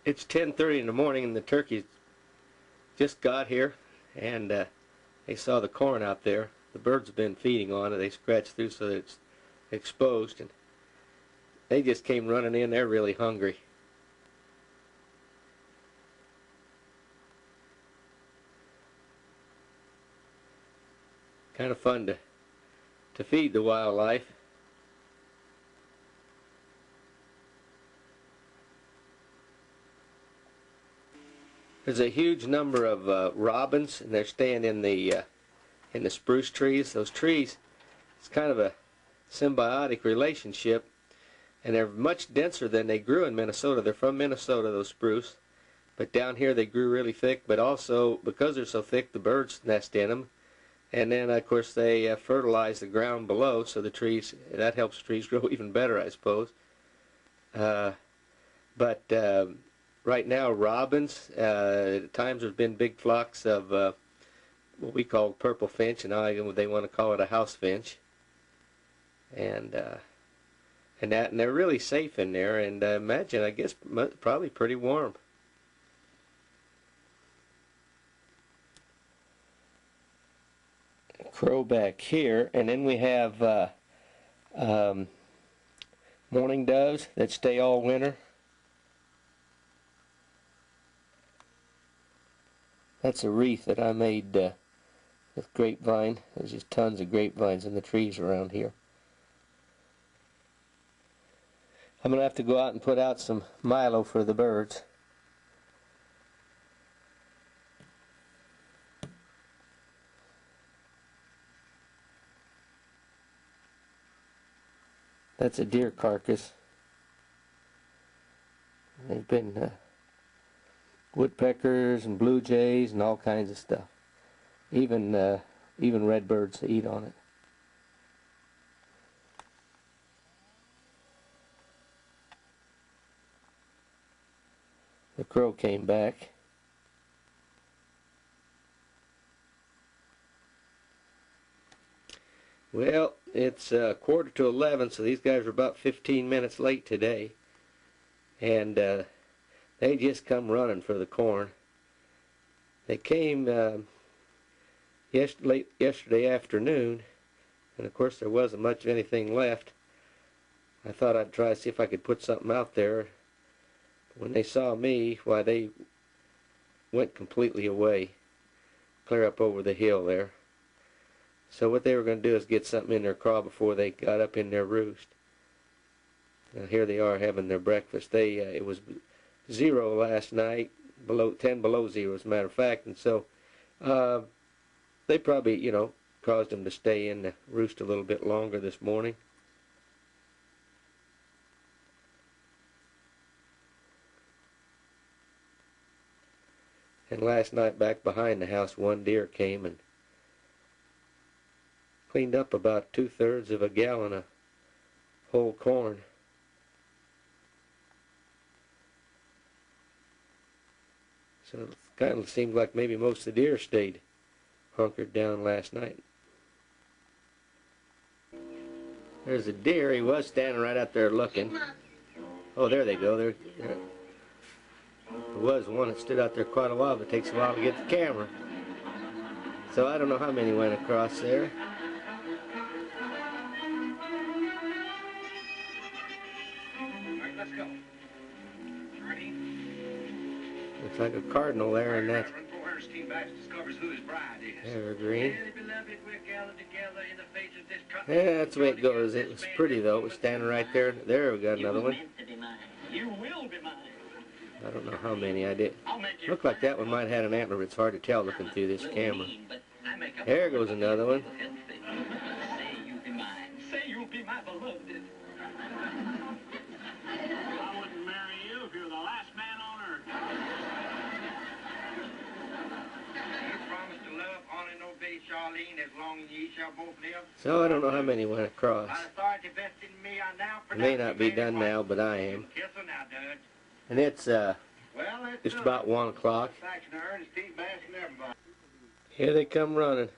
It's 10:30 in the morning and the turkeys just got here, and they saw the corn out there. The birds have been feeding on it. They scratched through so that it's exposed, and they just came running in. They're really hungry. Kind of fun to feed the wildlife. There's a huge number of robins, and they're staying in the spruce trees. Those trees, it's kind of a symbiotic relationship, and they're much denser than they grew in Minnesota. They're from Minnesota, those spruce, but down here they grew really thick. But also, because they're so thick, the birds nest in them, and then of course they fertilize the ground below, so the trees, that helps the trees grow even better, I suppose. Right now, robins, at times there's been big flocks of what we call purple finch, and now they want to call it a house finch. And they're really safe in there, and imagine, I guess, probably pretty warm. Crow back here, and then we have mourning doves that stay all winter. That's a wreath that I made with grapevine. There's just tons of grapevines in the trees around here. I'm going to have to go out and put out some milo for the birds. That's a deer carcass. They've been woodpeckers and blue jays and all kinds of stuff. Even redbirds eat on it. The crow came back. Well, it's 11:15, so these guys are about 15 minutes late today, and they just come running for the corn. They came late yesterday afternoon, and of course there wasn't much of anything left. I thought I'd try to see if I could put something out there. When they saw me, why, they went completely away, clear up over the hill there. So what they were going to do is get something in their craw before they got up in their roost. Now here they are having their breakfast. It was 0 last night, 10 below 0 as a matter of fact, and so they probably, caused them to stay in the roost a little bit longer this morning. And last night back behind the house, one deer came and cleaned up about 2/3 of a gallon of whole corn. So it kind of seemed like maybe most of the deer stayed hunkered down last night. There's a deer. He was standing right out there looking. Oh, there they go. There was one that stood out there quite a while, but it takes a while to get the camera. So I don't know how many went across there. Let's go. Ready? Looks like a cardinal there in that evergreen. Yeah, that's the way it goes. It was pretty though. It was standing right there. There we got another one. I don't know how many I did. Looked like that one might have had an antler. It's hard to tell looking through this camera. There goes another one. Say you'll be my beloved. I wouldn't marry you if you were the last man on earth. You promise to love, honor, and obey Charlene as long as ye shall both live. So I don't know how many went across. It may not be done now, but I am. And it's just about 1 o'clock. Here they come running.